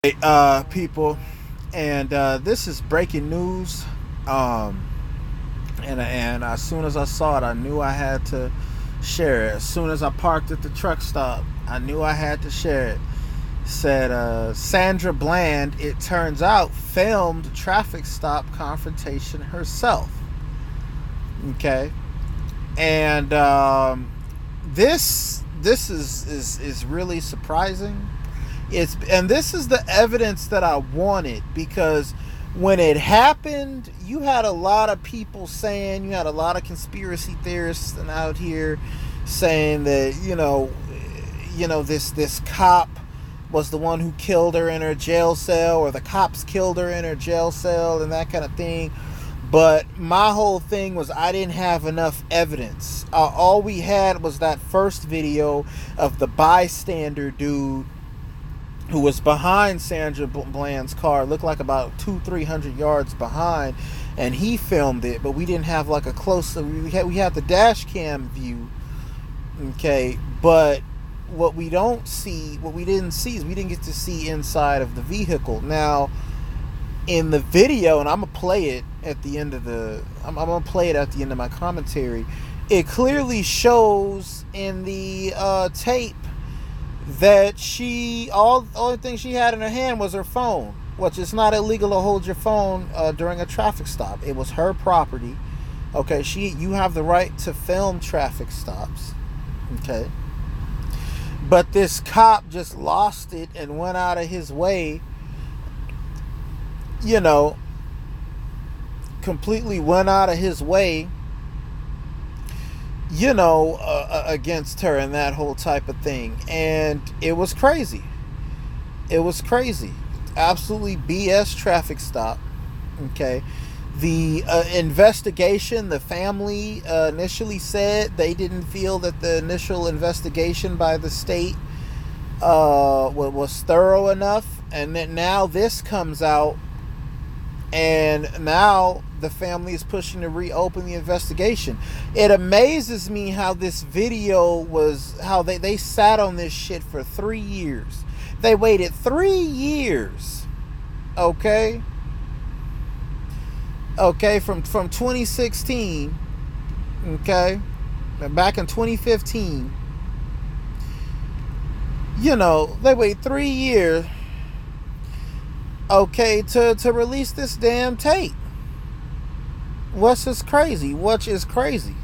Hey, people, and this is breaking news. Um, and as soon as I saw it, I knew I had to share it. As soon as I parked at the truck stop, I knew I had to share it. Said Sandra Bland, it turns out, filmed traffic stop confrontation herself. Okay, and this is really surprising. And this is the evidence that I wanted, because when it happened, you had a lot of people saying, you had a lot of conspiracy theorists out here saying that this cop was the one who killed her in her jail cell, or the cops killed her in her jail cell, and that kind of thing. But my whole thing was, I didn't have enough evidence. All we had was that first video of the bystander dude who was behind Sandra Bland's car, looked like about 200-300 yards behind, and he filmed it. But we didn't have like a close. We had the dash cam view, okay. But what we didn't see is we didn't get to see inside of the vehicle. Now, in the video, and I'm gonna play it at the end of my commentary. It clearly shows in the tape that only thing she had in her hand was her phone, which is not illegal to hold your phone during a traffic stop. It was her property. Okay, you have the right to film traffic stops. Okay. But this cop just lost it and went out of his way, completely went out of his way, against her and that whole type of thing. And it was crazy. It was crazy. Absolutely BS traffic stop. Okay. The investigation, the family initially said they didn't feel that the initial investigation by the state was thorough enough. And then now this comes out, and now the family is pushing to reopen the investigation. It amazes me how this video how they sat on this shit for 3 years. They waited 3 years. Okay? Okay, from 2016, okay? Back in 2015, they wait 3 years, okay, to release this damn tape. Which is crazy.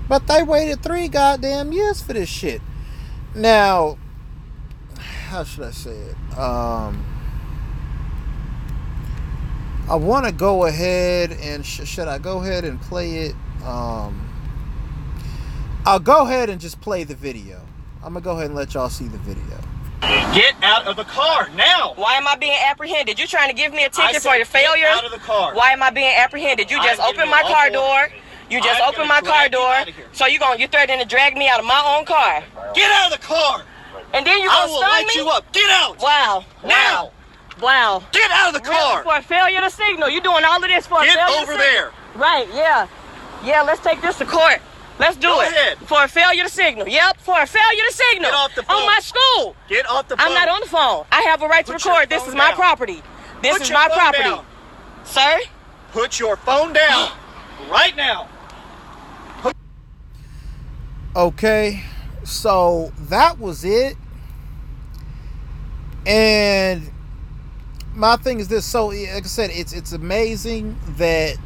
But they waited 3 goddamn years for this shit. Now, how should I say it? I want to go ahead and should I go ahead and play it? I'll go ahead and just play the video. I'm gonna go ahead and let y'all see the video. Get out of the car now! Why am I being apprehended? You trying to give me a ticket for your failure? Get out of the car. Why am I being apprehended? You just opened my car door. You just opened my car door. So you threatening to drag me out of my own car. Get out of the car! And then you gonna stun me? I will light you up. Get out! Wow. Now! Wow. Get out of the car! Really, for a failure to signal. You doing all of this for a failure to signal? Get over there. Right, yeah. Yeah, let's take this to court. Let's do it. Go ahead. For a failure to signal. Yep, for a failure to signal. Get off the phone. On my school. Get off the phone. I'm not on the phone. I have a right to record. This is my property. This is my property. Sir? Put your phone down. Right now. Okay, so that was it. And my thing is this. So, like I said, it's amazing that,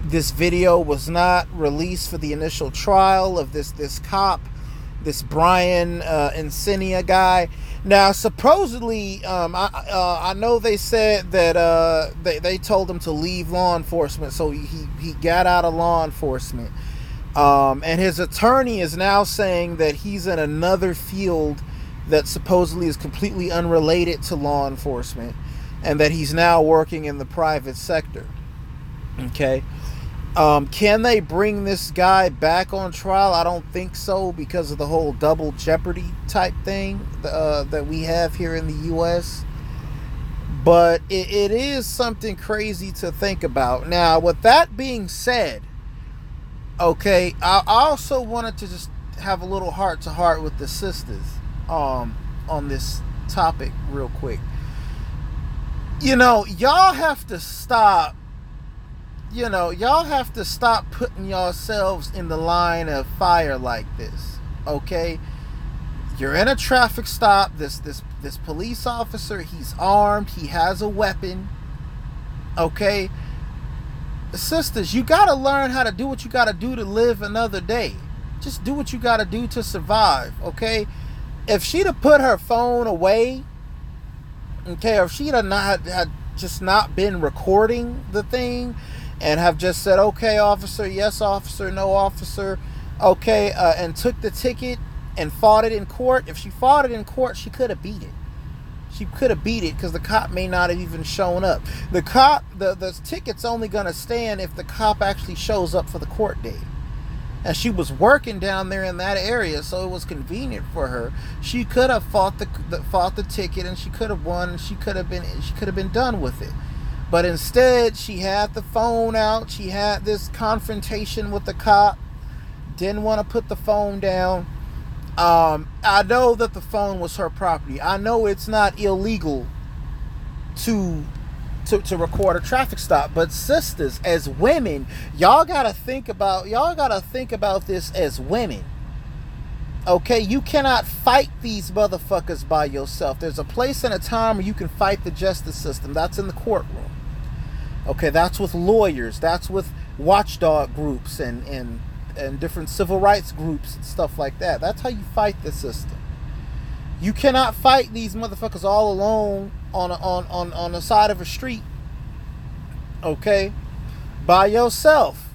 this video was not released for the initial trial of this cop, this Brian Encinia guy. Now, supposedly, I know they said that they told him to leave law enforcement, so he got out of law enforcement. And his attorney is now saying that he's in another field that supposedly is completely unrelated to law enforcement, and that he's now working in the private sector. Okay. Can they bring this guy back on trial? I don't think so, because of the whole double jeopardy type thing that we have here in the U.S. But it is something crazy to think about. Now, with that being said, okay, I also wanted to just have a little heart-to-heart with the sisters on this topic real quick. You know, y'all have to stop. You know, y'all have to stop putting yourselves in the line of fire like this. Okay? You're in a traffic stop. This police officer, he's armed. He has a weapon. Okay? Sisters, you got to learn how to do what you got to do to live another day. Just do what you got to do to survive. Okay? If she'd have put her phone away, okay, or if she'd have had just not been recording the thing and have just said, okay, officer, yes, officer, no, officer, okay, and took the ticket and fought it in court, if she fought it in court, she could have beat it. She could have beat it because the cop may not have even shown up. The cop, the ticket's only going to stand if the cop actually shows up for the court date. And she was working down there in that area, so it was convenient for her. She could have fought the ticket, and she could have won. And she could have been done with it. But instead, she had the phone out. She had this confrontation with the cop. Didn't want to put the phone down. I know that the phone was her property. I know it's not illegal to record a traffic stop, but sisters, as women, y'all gotta think about this as women. Okay, you cannot fight these motherfuckers by yourself. There's a place and a time where you can fight the justice system. That's in the courtroom. Okay, that's with lawyers. That's with watchdog groups and different civil rights groups and stuff like that. That's how you fight the system. You cannot fight these motherfuckers all alone on the side of a street, okay, by yourself.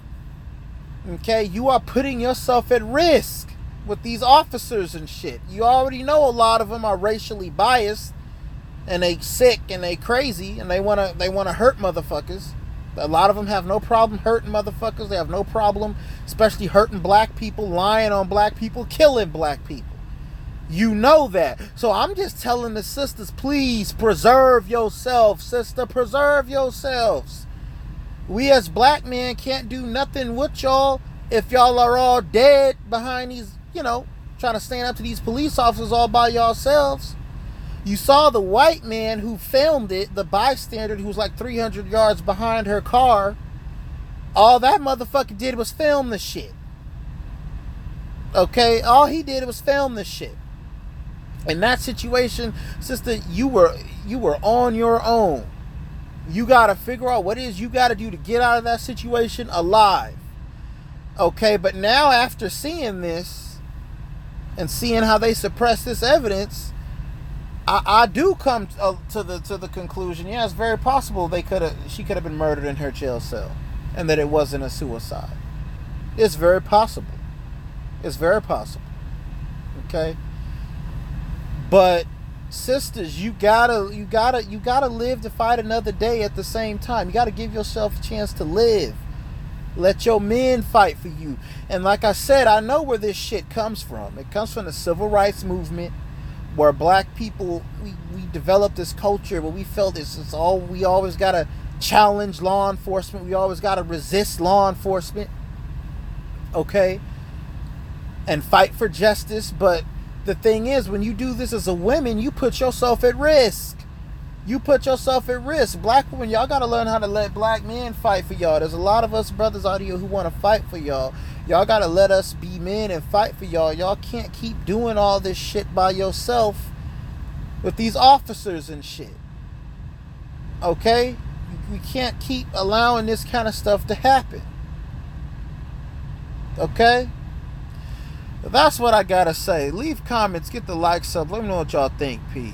Okay, you are putting yourself at risk with these officers and shit. You already know a lot of them are racially biased, and they sick and they crazy, and they wanna hurt motherfuckers. A lot of them have no problem hurting motherfuckers. They have no problem, especially hurting black people, lying on black people, killing black people. You know that. So I'm just telling the sisters, please preserve yourselves, sister. Preserve yourselves. We as black men can't do nothing with y'all if y'all are all dead behind these, trying to stand up to these police officers all by yourselves. You saw the white man who filmed it, the bystander who was like 300 yards behind her car. All that motherfucker did was film the shit. Okay? All he did was film the shit. In that situation, sister, you were on your own. You got to figure out what it is you got to do to get out of that situation alive. Okay, but now after seeing this and seeing how they suppress this evidence, I do come to the conclusion, yeah, it's very possible she could have been murdered in her jail cell and that it wasn't a suicide. It's very possible. It's very possible. Okay? But sisters, you gotta live to fight another day at the same time. You gotta give yourself a chance to live. Let your men fight for you. And like I said, I know where this shit comes from. It comes from the civil rights movement, where black people, we developed this culture where we felt we always gotta challenge law enforcement. We always gotta resist law enforcement. Okay? And fight for justice. But the thing is, when you do this as a woman, you put yourself at risk. You put yourself at risk. Black women, y'all got to learn how to let black men fight for y'all. There's a lot of us brothers out here who want to fight for y'all. Y'all got to let us be men and fight for y'all. Y'all can't keep doing all this shit by yourself with these officers and shit. Okay? We can't keep allowing this kind of stuff to happen. Okay? That's what I gotta say. Leave comments, get the likes up. Let me know what y'all think. Peace.